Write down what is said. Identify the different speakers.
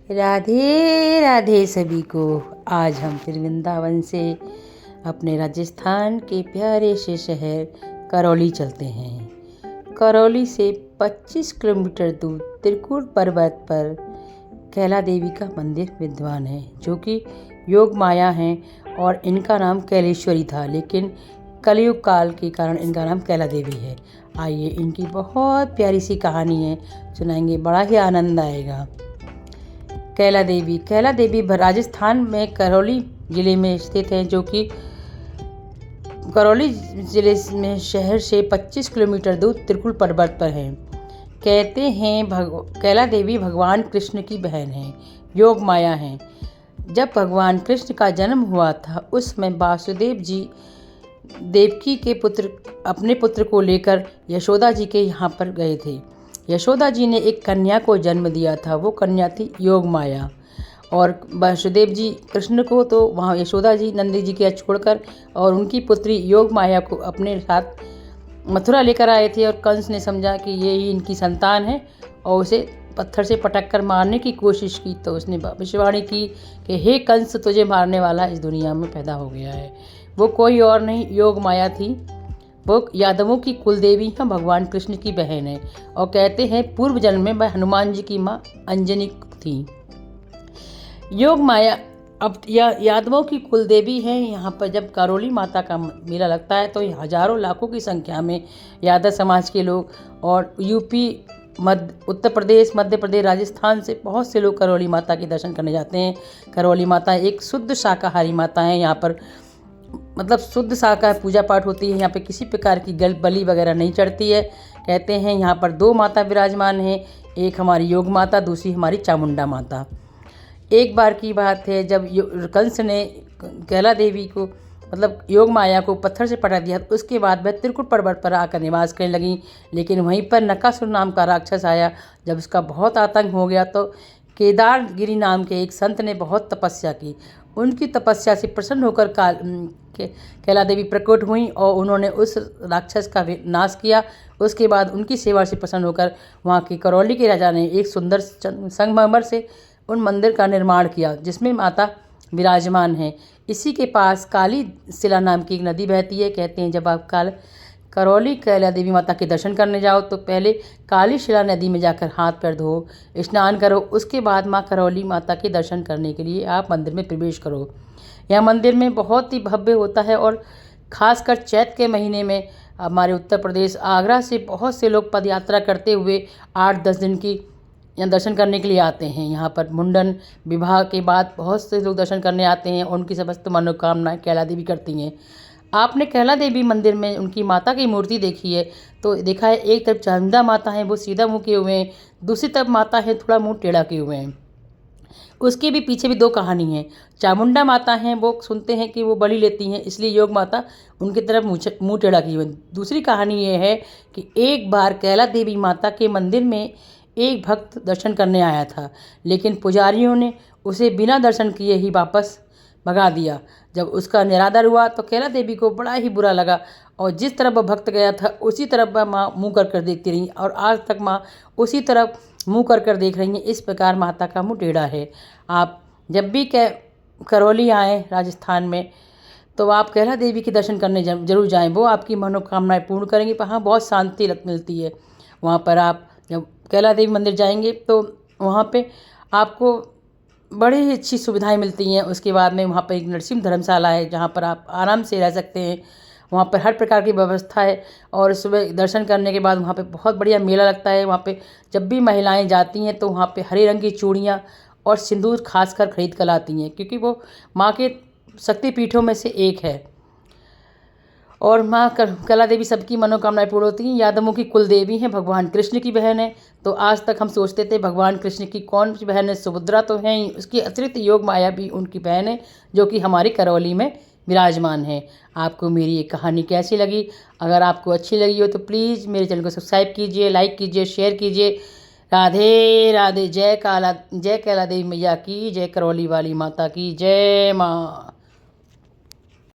Speaker 1: राधे राधे सभी को। आज हम फिर वृंदावन से अपने राजस्थान के प्यारे से शहर करौली चलते हैं। करौली से 25 किलोमीटर दूर त्रिकुट पर्वत पर कैला देवी का मंदिर विद्वान है, जो कि योग माया हैं और इनका नाम कैलेश्वरी था, लेकिन कलयुग काल के कारण इनका नाम कैला देवी है। आइए इनकी बहुत प्यारी सी कहानी है, सुनाएंगे, बड़ा ही आनंद आएगा। कैला देवी राजस्थान में करौली ज़िले में स्थित है, जो कि करौली ज़िले में शहर से 25 किलोमीटर दूर त्रिकुट पर्वत पर है। कहते हैं कैला देवी भगवान कृष्ण की बहन है, योग माया है। जब भगवान कृष्ण का जन्म हुआ था, उस समय वासुदेव जी देवकी के अपने पुत्र को लेकर यशोदा जी के यहाँ पर गए थे। यशोदा जी ने एक कन्या को जन्म दिया था, वो कन्या थी योग माया। और वासुदेव जी कृष्ण को तो वहाँ यशोदा जी नंदी जी के यहाँ छोड़कर और उनकी पुत्री योग माया को अपने साथ मथुरा लेकर आए थे। और कंस ने समझा कि ये ही इनकी संतान है और उसे पत्थर से पटक कर मारने की कोशिश की, तो उसने भविष्यवाणी की कि हे कंस, तुझे मारने वाला इस दुनिया में पैदा हो गया है। वो कोई और नहीं, योग माया थी। वो यादवों की कुलदेवी हैं, भगवान कृष्ण की बहन है। और कहते हैं पूर्व जन्म में वह हनुमान जी की माँ अंजनी थी। योग माया अब यादवों की कुलदेवी हैं। यहाँ पर जब करौली माता का मेला लगता है तो हजारों लाखों की संख्या में यादव समाज के लोग और यूपी, उत्तर प्रदेश, मध्य प्रदेश, राजस्थान से बहुत से लोग करौली माता के दर्शन करने जाते हैं। करौली माता एक शुद्ध शाकाहारी माता है। यहाँ पर मतलब शुद्ध शाकाहारी पूजा पाठ होती है। यहाँ पे किसी प्रकार की बलि वगैरह नहीं चढ़ती है। कहते हैं यहाँ पर 2 माता विराजमान हैं, एक हमारी योग माता, दूसरी हमारी चामुंडा माता। एक बार की बात है, जब कंस ने कैला देवी को मतलब योग माया को पत्थर से पटा दिया, उसके बाद वह त्रिकुट पर्वत पर आकर निवास करने लगी। लेकिन वहीं पर नकासुर नाम का राक्षस आया। जब उसका बहुत आतंक हो गया तो केदारगिरी नाम के एक संत ने बहुत तपस्या की। उनकी तपस्या से प्रसन्न होकर कैला देवी प्रकट हुई और उन्होंने उस राक्षस का नाश किया। उसके बाद उनकी सेवा से प्रसन्न होकर वहाँ की करौली के राजा ने एक सुंदर संगमरमर से उन मंदिर का निर्माण किया, जिसमें माता विराजमान है। इसी के पास काली शिला नाम की एक नदी बहती है। कहते हैं जब आप करौली कैला देवी माता के दर्शन करने जाओ तो पहले काली शिला नदी में जाकर हाथ पैर धो, स्नान करो, उसके बाद माँ करौली माता के दर्शन करने के लिए आप मंदिर में प्रवेश करो। यह मंदिर में बहुत ही भव्य होता है और ख़ासकर चैत के महीने में हमारे उत्तर प्रदेश आगरा से बहुत से लोग पद यात्रा करते हुए 8-10 दिन की यहाँ दर्शन करने के लिए आते हैं। यहाँ पर मुंडन विवाह के बाद बहुत से लोग दर्शन करने आते हैं। उनकी समस्त मनोकामनाएं कैला देवी करती हैं। आपने कैला देवी मंदिर में उनकी माता की मूर्ति देखी है तो देखा है, एक तरफ चामुंडा माता है, वो सीधा मुँह किए हुए हैं, दूसरी तरफ माता है, थोड़ा मुँह टेढ़ा किए हुए हैं। उसके भी पीछे भी 2 कहानी है। चामुंडा माता हैं, वो सुनते हैं कि वो बलि लेती हैं, इसलिए योग माता उनकी तरफ मुँह टेढ़ा किए हुए। दूसरी कहानी ये है कि एक बार कैला देवी माता के मंदिर में एक भक्त दर्शन करने आया था, लेकिन पुजारियों ने उसे बिना दर्शन किए ही वापस भगा दिया। जब उसका निरादर हुआ तो कैला देवी को बड़ा ही बुरा लगा और जिस तरफ वह भक्त गया था उसी तरफ वह माँ मुँह कर देखती रही और आज तक माँ उसी तरफ मुँह कर देख रही हैं। इस प्रकार माता का मुँह टेढ़ा है। आप जब भी करौली आएँ राजस्थान में तो आप कैला देवी के दर्शन करने जरूर जाएं। वो आपकी मनोकामनाएं पूर्ण करेंगी। वहाँ बहुत शांति मिलती है। वहाँ पर आप जब कैला देवी मंदिर जाएंगे तो वहाँ पे आपको बड़ी ही अच्छी सुविधाएं मिलती हैं। उसके बाद में वहाँ पर एक नरसिंह धर्मशाला है, जहाँ पर आप आराम से रह सकते हैं। वहाँ पर हर प्रकार की व्यवस्था है और सुबह दर्शन करने के बाद वहाँ पे बहुत बढ़िया मेला लगता है। वहाँ पे जब भी महिलाएं जाती हैं तो वहाँ पे हरे रंग की चूड़ियाँ और सिंदूर खासकर खरीद कर लाती हैं, क्योंकि वो माँ के शक्तिपीठों में से एक है। और माँ कैला देवी सबकी मनोकामनाएं पूर्ण होती हैं। यादवों की कुलदेवी हैं, भगवान कृष्ण की बहन है। तो आज तक हम सोचते थे भगवान कृष्ण की कौन सी बहन है, सुभद्रा तो है ही, उसकी अतिरिक्त योग माया भी उनकी बहन है, जो कि हमारी करौली में विराजमान है। आपको मेरी ये कहानी कैसी लगी? अगर आपको अच्छी लगी हो तो प्लीज़ मेरे चैनल को सब्सक्राइब कीजिए, लाइक कीजिए, शेयर कीजिए। राधे राधे। जय कैला देवी मैया की जय, करौली वाली माता की जय माँ।